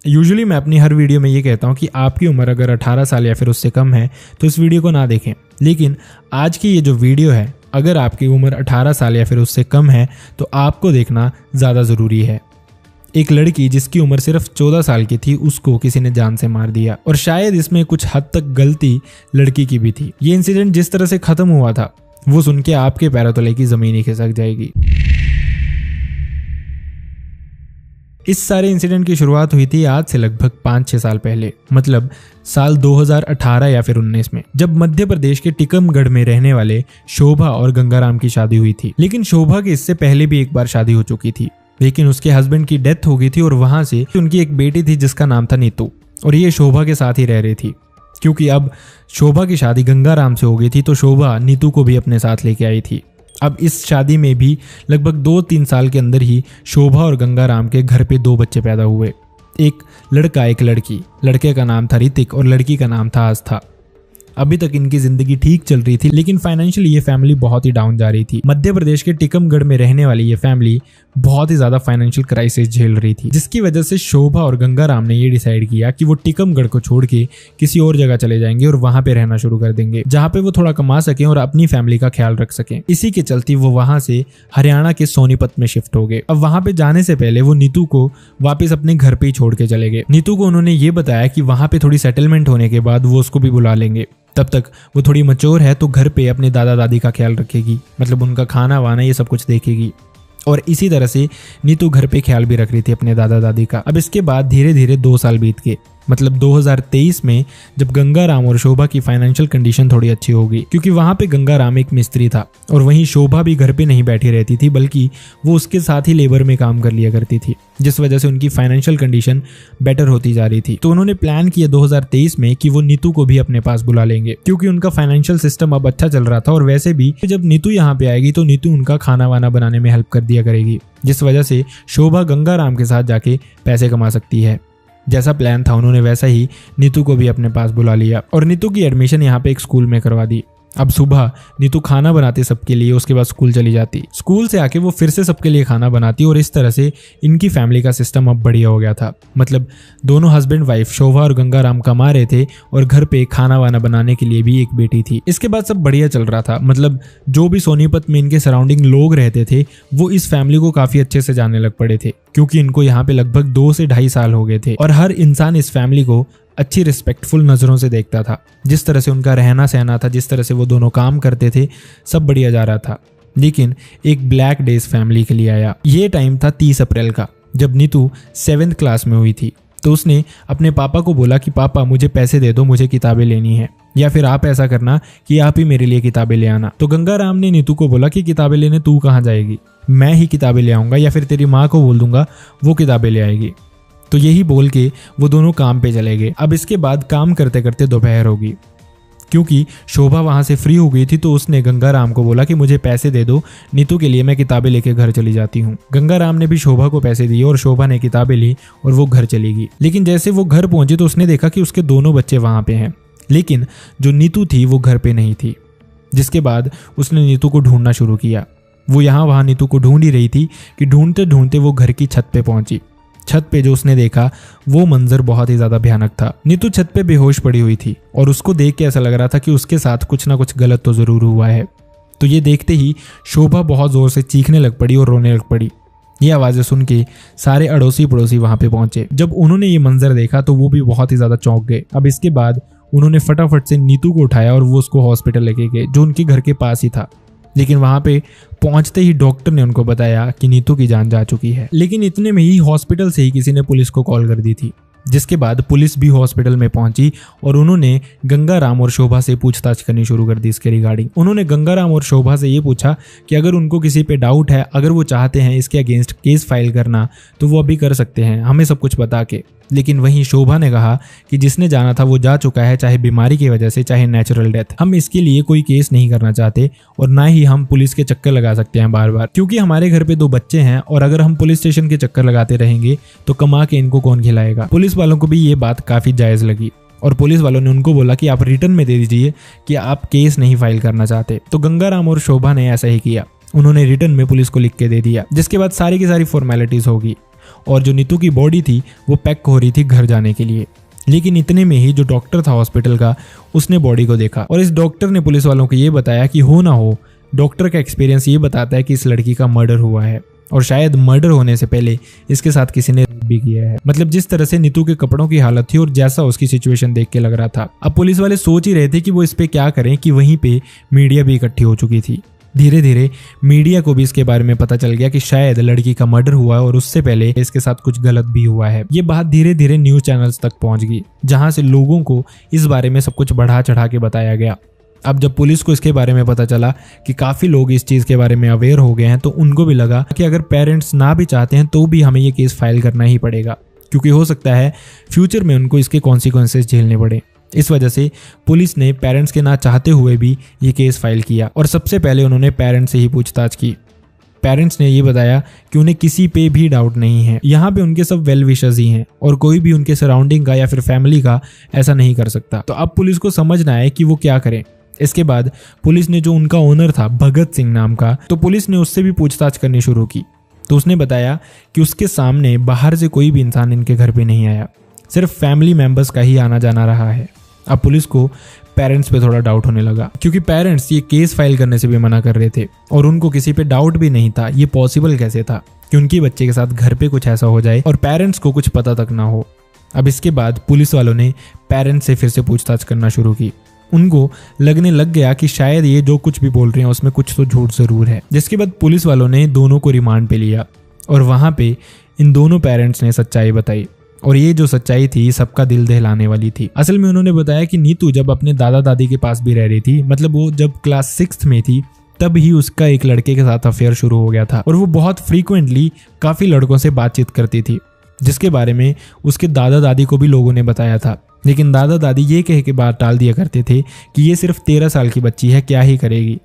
Usually मैं अपनी हर video में ये कहता हूँ कि आपकी उम्र अगर 18 साल या फिर उससे कम है तो इस वीडियो को ना देखें, लेकिन आज की ये जो वीडियो है, अगर आपकी उम्र 18 साल या फिर उससे कम है तो आपको देखना ज़्यादा ज़रूरी है। एक लड़की जिसकी उम्र सिर्फ 14 साल की थी, उसको किसी ने जान से मार दिया, और शायद इसमें कुछ हद तक गलती लड़की की भी थी। ये इंसिडेंट जिस तरह से खत्म हुआ था वो सुन के आपके पैरों तले की ज़मीन ही खिसक जाएगी। इस सारे इंसिडेंट की शुरुआत हुई थी आज से लगभग 5-6 साल पहले, मतलब साल 2018 या फिर 19 में, जब मध्य प्रदेश के टीकमगढ़ में रहने वाले शोभा और गंगाराम की शादी हुई थी। लेकिन शोभा की इससे पहले भी एक बार शादी हो चुकी थी, लेकिन उसके हस्बैंड की डेथ हो गई थी और वहां से उनकी एक बेटी थी जिसका नाम था नीतू, और ये शोभा के साथ ही रह रही थी। क्योंकि अब शोभा की शादी गंगाराम से हो गई थी तो शोभा नीतू को भी अपने साथ लेके आई थी। अब इस शादी में भी लगभग 2-3 साल के अंदर ही शोभा और गंगाराम के घर पे 2 बच्चे पैदा हुए, एक लड़का एक लड़की। लड़के का नाम था ऋतिक और लड़की का नाम था आस्था। अभी तक इनकी जिंदगी ठीक चल रही थी, लेकिन फाइनेंशियली ये फैमिली बहुत ही डाउन जा रही थी। मध्य प्रदेश के टीकमगढ़ में रहने वाली ये फैमिली बहुत ही ज्यादा फाइनेंशियल क्राइसिस झेल रही थी, जिसकी वजह से शोभा और गंगाराम ने ये डिसाइड किया कि वो टीकमगढ़ को छोड़ के किसी और जगह चले जाएंगे और वहां पे रहना शुरू कर देंगे, जहां पे वो थोड़ा कमा सकें और अपनी फैमिली का ख्याल रख सकें। इसी के चलते वो वहां से हरियाणा के सोनीपत में शिफ्ट हो गए। अब वहां पे जाने से पहले वो नीतू को वापस अपने घर पे ही छोड़ के चले गए। नीतू को उन्होंने ये बताया कि वहां पे थोड़ी सेटलमेंट होने के बाद वो उसको भी बुला लेंगे, तब तक वो थोड़ी मैच्योर है तो घर पे अपने दादा दादी का ख्याल रखेगी, मतलब उनका खाना वाना ये सब कुछ देखेगी। और इसी तरह से नीतू घर पे ख्याल भी रख रही थी अपने दादा दादी का। अब इसके बाद धीरे धीरे 2 साल बीत गए, मतलब 2023 में जब गंगाराम और शोभा की फाइनेंशियल कंडीशन थोड़ी अच्छी हो गई, क्योंकि वहां पे गंगाराम एक मिस्त्री था और वहीं शोभा भी घर पे नहीं बैठी रहती थी, बल्कि वो उसके साथ ही लेबर में काम कर लिया करती थी, जिस वजह से उनकी फाइनेंशियल कंडीशन बेटर होती जा रही थी। तो उन्होंने प्लान किया 2023 में कि वो नीतू को भी अपने पास बुला लेंगे, क्योंकि उनका फाइनेंशियल सिस्टम अब अच्छा चल रहा था। और वैसे भी जब नीतू यहाँ पे आएगी तो नीतू उनका खाना वाना बनाने में हेल्प कर दिया करेगी, जिस वजह से शोभा गंगाराम के साथ जाके पैसे कमा सकती है। जैसा प्लान था उन्होंने वैसा ही नीतू को भी अपने पास बुला लिया और नीतू की एडमिशन यहाँ पे एक स्कूल में करवा दी। अब सुबह नीतू खाना बनाती सबके लिए, उसके बाद स्कूल चली जाती। स्कूल से आके वो फिर से सबके लिए खाना बनाती और इस तरह से इनकी फैमिली का सिस्टम अब बढ़िया हो गया था। मतलब दोनों हस्बैंड वाइफ शोभा और गंगाराम कमा रहे थे और घर पे खाना वाना बनाने के लिए भी एक बेटी थी। इसके बाद सब बढ़िया चल रहा था। मतलब जो भी सोनीपत में इनके सराउंडिंग लोग रहते थे वो इस फैमिली को काफी अच्छे से जानने लग पड़े थे, क्योंकि इनको यहाँ पे लगभग 2 से 2.5 साल हो गए थे और हर इंसान इस फैमिली को अच्छी रिस्पेक्टफुल नज़रों से देखता था। जिस तरह से उनका रहना सहना था, जिस तरह से वो दोनों काम करते थे, सब बढ़िया जा रहा था। लेकिन एक ब्लैक डे इस फैमिली के लिए आया। ये टाइम था 30 अप्रैल का, जब नीतू 7th क्लास में हुई थी। तो उसने अपने पापा को बोला कि पापा मुझे पैसे दे दो, मुझे किताबें लेनी है, या फिर आप ऐसा करना कि आप ही मेरे लिए किताबें ले आना। तो गंगाराम ने नीतू को बोला कि किताबें लेने तू कहाँ जाएगी, मैं ही किताबें ले आऊँगा, या फिर तेरी माँ को बोल दूंगा वो किताबें ले आएगी। तो यही बोल के वो दोनों काम पे चले गए। अब इसके बाद काम करते करते दोपहर होगी, क्योंकि शोभा वहां से फ्री हो गई थी तो उसने गंगाराम को बोला कि मुझे पैसे दे दो, नीतू के लिए मैं किताबें लेके घर चली जाती हूँ। गंगाराम ने भी शोभा को पैसे दिए और शोभा ने किताबें ली और वो घर चली गई। लेकिन जैसे वो घर पहुंची तो उसने देखा कि उसके दोनों बच्चे वहां पे हैं, लेकिन जो नीतू थी वो घर पे नहीं थी। जिसके बाद उसने नीतू को ढूंढना शुरू किया। वो यहाँ वहां नीतू को ढूंढ ही रही थी कि ढूंढते ढूंढते वो घर की छत पे पहुंची। छत पे जो उसने देखा वो मंजर बहुत ही ज्यादा भयानक था। नीतू छत पे बेहोश पड़ी हुई थी और उसको देख के ऐसा लग रहा था कि उसके साथ कुछ ना कुछ गलत तो जरूर हुआ है। तो ये देखते ही शोभा बहुत जोर से चीखने लग पड़ी और रोने लग पड़ी। ये आवाजें सुन के सारे अड़ोसी पड़ोसी वहां पे पहुंचे। जब उन्होंने ये मंजर देखा तो वो भी बहुत ही ज्यादा चौंक गए। अब इसके बाद उन्होंने फटाफट से नीतू को उठाया और वो उसको हॉस्पिटल लेके गए, जो उनके घर के पास ही था। लेकिन वहां पे पहुंचते ही डॉक्टर ने उनको बताया कि नीतू की जान जा चुकी है। लेकिन इतने में ही हॉस्पिटल से ही किसी ने पुलिस को कॉल कर दी थी, जिसके बाद पुलिस भी हॉस्पिटल में पहुंची और उन्होंने गंगाराम और शोभा से पूछताछ करनी शुरू कर दी इसके रिगार्डिंग। उन्होंने गंगाराम और शोभा से ये पूछा कि अगर उनको किसी पे डाउट है, अगर वो चाहते हैं इसके अगेंस्ट केस फाइल करना, तो वो अभी कर सकते हैं हमें सब कुछ बता के। लेकिन वहीं शोभा ने कहा कि जिसने जाना था वो जा चुका है, चाहे बीमारी की वजह से चाहे नेचुरल डेथ। हम इसके लिए कोई केस नहीं करना चाहते और ना ही हम पुलिस के चक्कर लगा सकते हैं बार बार, क्योंकि हमारे घर पे 2 बच्चे हैं और अगर हम पुलिस स्टेशन के चक्कर लगाते रहेंगे तो कमा के इनको कौन खिलाएगा। पुलिस वालों को भी ये बात काफी जायज लगी और पुलिस वालों ने उनको बोला कि आप रिटर्न में दे दीजिए कि आप केस नहीं फाइल करना चाहते। तो गंगाराम और शोभा ने ऐसा ही किया। उन्होंने रिटर्न में पुलिस को लिख के दे दिया, जिसके बाद सारी की सारी फॉर्मेलिटीज होगी और जो नीतू की बॉडी थी वो पैक हो रही थी घर जाने के लिए। लेकिन इतने में ही जो डॉक्टर था हॉस्पिटल का, उसने बॉडी को देखा और इस डॉक्टर ने पुलिस वालों को ये बताया कि हो ना हो, डॉक्टर का एक्सपीरियंस ये बताता है कि इस लड़की का मर्डर हुआ है और शायद मर्डर होने से पहले इसके साथ किसी ने भी किया है। मतलब जिस तरह से नीतू के कपड़ों की हालत थी और जैसा उसकी सिचुएशन देख के लग रहा था। अब पुलिस वाले सोच ही रहे थे कि वो इस पे क्या करें कि वहीं पे मीडिया भी इकट्ठी हो चुकी थी। धीरे धीरे मीडिया को भी इसके बारे में पता चल गया कि शायद लड़की का मर्डर हुआ है और उससे पहले इसके साथ कुछ गलत भी हुआ है। ये बात धीरे धीरे न्यूज चैनल्स तक पहुंच गई, जहां से लोगों को इस बारे में सब कुछ बढ़ा चढ़ा के बताया गया। अब जब पुलिस को इसके बारे में पता चला कि काफी लोग इस चीज के बारे में अवेयर हो गए हैं, तो उनको भी लगा कि अगर पेरेंट्स ना भी चाहते हैं तो भी हमें ये केस फाइल करना ही पड़ेगा, क्योंकि हो सकता है फ्यूचर में उनको इसके कॉन्सिक्वेंसेस झेलने पड़े। इस वजह से पुलिस ने पेरेंट्स के ना चाहते हुए भी ये केस फाइल किया और सबसे पहले उन्होंने पेरेंट्स से ही पूछताछ की। पेरेंट्स ने ये बताया कि उन्हें किसी पे भी डाउट नहीं है, यहाँ पे उनके सब वेल विशर्स ही हैं और कोई भी उनके सराउंडिंग का या फिर फैमिली का ऐसा नहीं कर सकता। तो अब पुलिस को समझना है कि वो क्या करें। इसके बाद पुलिस ने जो उनका ओनर था भगत सिंह नाम का, तो पुलिस ने उससे भी पूछताछ करनी शुरू की। तो उसने बताया कि उसके सामने बाहर से कोई भी इंसान इनके घर पे नहीं आया, सिर्फ फैमिली मेंबर्स का ही आना जाना रहा है। अब पुलिस को पेरेंट्स पे थोड़ा डाउट होने लगा, क्योंकि पेरेंट्स ये केस फाइल करने से भी मना कर रहे थे और उनको किसी पे डाउट भी नहीं था। ये पॉसिबल कैसे था कि उनके बच्चे के साथ घर पे कुछ ऐसा हो जाए और पेरेंट्स को कुछ पता तक ना हो। अब इसके बाद पुलिस वालों ने पेरेंट्स से फिर से पूछताछ करना शुरू की। उनको लगने लग गया कि शायद ये जो कुछ भी बोल रहे हैं उसमें कुछ तो झूठ जरूर है। जिसके बाद पुलिस वालों ने दोनों को रिमांड पे लिया और वहां पे इन दोनों पेरेंट्स ने सच्चाई बताई और ये जो सच्चाई थी सबका दिल दहलाने वाली थी। असल में उन्होंने बताया कि नीतू जब अपने दादा दादी के पास भी रह रही थी, मतलब वो जब क्लास 6th में थी, तब ही उसका एक लड़के के साथ अफेयर शुरू हो गया था और वो बहुत फ्रीक्वेंटली काफी लड़कों से बातचीत करती थी, जिसके बारे में उसके दादा दादी को भी लोगों ने बताया था। लेकिन दादा दादी ये कह के बात टाल दिया करते थे कि ये सिर्फ 13 साल की बच्ची है, क्या ही करेगी।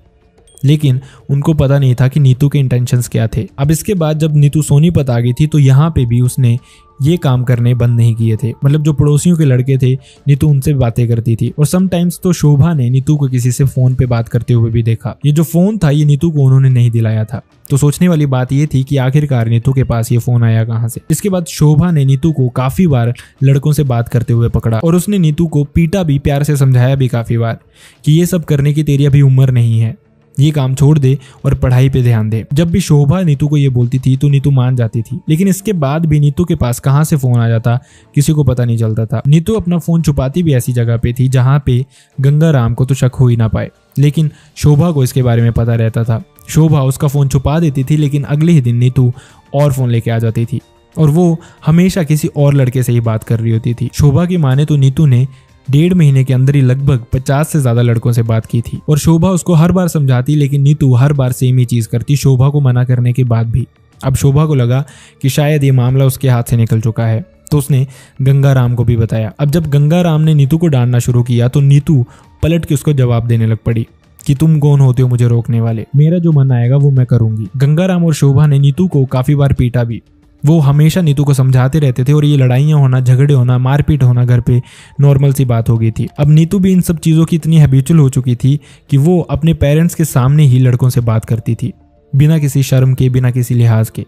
लेकिन उनको पता नहीं था कि नीतू के इंटेंशंस क्या थे। अब इसके बाद जब नीतू सोनीपत आ गई थी, तो यहाँ पे भी उसने ये काम करने बंद नहीं किए थे। मतलब जो पड़ोसियों के लड़के थे, नीतू उनसे बातें करती थी और समटाइम्स तो शोभा ने नीतू को किसी से फोन पे बात करते हुए भी देखा। ये जो फोन था ये नीतू को उन्होंने नहीं दिलाया था। तो सोचने वाली बात ये थी कि आखिरकार नीतू के पास ये फोन आया कहाँ से। इसके बाद शोभा ने नीतू को काफी बार लड़कों से बात करते हुए पकड़ा और उसने नीतू को पीटा भी, प्यार से समझाया भी काफी बार कि ये सब करने की तेरी अभी उम्र नहीं है, ये काम छोड़ दे और पढ़ाई पे ध्यान दे। जब भी शोभा नीतू को ये बोलती थी तो नीतू मान जाती थी, लेकिन इसके बाद भी नीतू के पास कहाँ से फोन आ जाता किसी को पता नहीं चलता था। नीतू अपना फोन छुपाती भी ऐसी जगह पे थी जहाँ पे गंगाराम को तो शक हो ही ना पाए, लेकिन शोभा को इसके बारे में पता रहता था। शोभा उसका फोन छुपा देती थी, लेकिन अगले ही दिन नीतू और फोन लेके आ जाती थी और वो हमेशा किसी और लड़के से ही बात कर रही होती थी। शोभा की माने तो नीतू ने 1.5 महीने के अंदर ही लगभग 50 से ज्यादा लड़कों से बात की थी और शोभा उसको हर बार समझाती, लेकिन नीतू हर बार सेम ही चीज करती, शोभा को मना करने के बाद भी। अब शोभा को लगा कि शायद ये मामला उसके हाथ से निकल चुका है, तो उसने गंगाराम को भी बताया। अब जब गंगाराम ने नीतू को डांटना शुरू किया तो नीतू पलट के उसको जवाब देने लग पड़ी कि तुम कौन होते हो मुझे रोकने वाले, मेरा जो मन आएगा वो मैं करूंगी। गंगाराम और शोभा ने नीतू को काफी बार पीटा भी। वो हमेशा नीतू को समझाते रहते थे और ये लड़ाइयाँ होना, झगड़े होना, मारपीट होना घर पे नॉर्मल सी बात हो गई थी। अब नीतू भी इन सब चीज़ों की इतनी हैबिचुअल हो चुकी थी कि वो अपने पेरेंट्स के सामने ही लड़कों से बात करती थी, बिना किसी शर्म के, बिना किसी लिहाज के।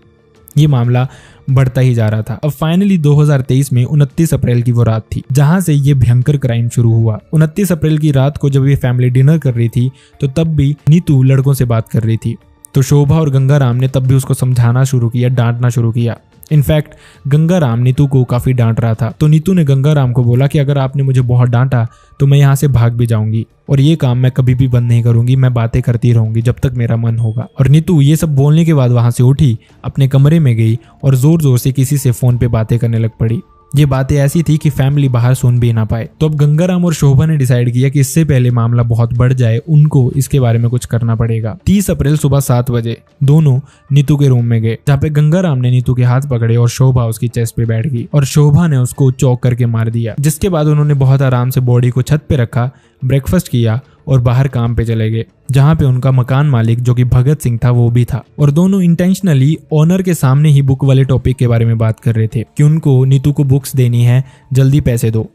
ये मामला बढ़ता ही जा रहा था। अब फाइनली 2023 में 29 अप्रैल की वो रात थी जहां से ये भयंकर क्राइम शुरू हुआ। 29 अप्रैल की रात को जब ये फैमिली डिनर कर रही थी तो तब भी नीतू लड़कों से बात कर रही थी। तो शोभा और गंगाराम ने तब भी उसको समझाना शुरू किया, डांटना शुरू किया। इनफैक्ट गंगाराम नीतू को काफी डांट रहा था, तो नीतू ने गंगाराम को बोला कि अगर आपने मुझे बहुत डांटा तो मैं यहाँ से भाग भी जाऊंगी और ये काम मैं कभी भी बंद नहीं करूंगी, मैं बातें करती रहूंगी जब तक मेरा मन होगा। और नीतू ये सब बोलने के बाद वहां से उठी, अपने कमरे में गई और जोर जोर से किसी से फोन पे बातें करने लग पड़ी। ये बातें ऐसी थी कि फैमिली बाहर सुन भी ना पाए। तो अब गंगाराम और शोभा ने डिसाइड किया कि इससे पहले मामला बहुत बढ़ जाए, उनको इसके बारे में कुछ करना पड़ेगा। 30 अप्रैल सुबह 7 बजे दोनों नीतू के रूम में गए, जहाँ पे गंगाराम ने नीतू के हाथ पकड़े और शोभा उसकी चेस्ट पे बैठ गई और शोभा ने उसको चौक करके मार दिया। जिसके बाद उन्होंने बहुत आराम से बॉडी को छत पे रखा, ब्रेकफास्ट किया और बाहर काम पे चले गए, जहाँ पे उनका मकान मालिक जो कि भगत सिंह था वो भी था। और दोनों इंटेंशनली ओनर के सामने ही बुक वाले टॉपिक के बारे में बात कर रहे थे कि उनको नीतू को बुक्स देनी है, जल्दी पैसे दो,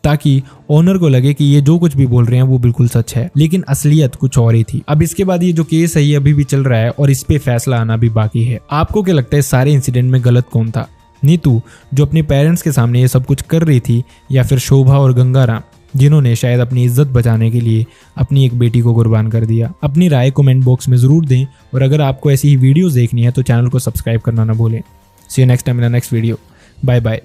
ताकि ओनर को लगे कि ये जो कुछ भी बोल रहे हैं वो बिल्कुल सच है। लेकिन असलियत कुछ और ही थी। अब इसके बाद ये जो केस है ये अभी भी चल रहा है और इस पे फैसला आना भी बाकी है। आपको क्या लगता है सारे इंसिडेंट में गलत कौन था? नीतू जो अपने पेरेंट्स के सामने ये सब कुछ कर रही थी, या फिर शोभा और गंगाराम जिन्होंने शायद अपनी इज्जत बचाने के लिए अपनी एक बेटी को कुर्बान कर दिया। अपनी राय कमेंट बॉक्स में ज़रूर दें, और अगर आपको ऐसी ही वीडियोस देखनी है तो चैनल को सब्सक्राइब करना ना भूलें। See you next time in the next video. Bye bye.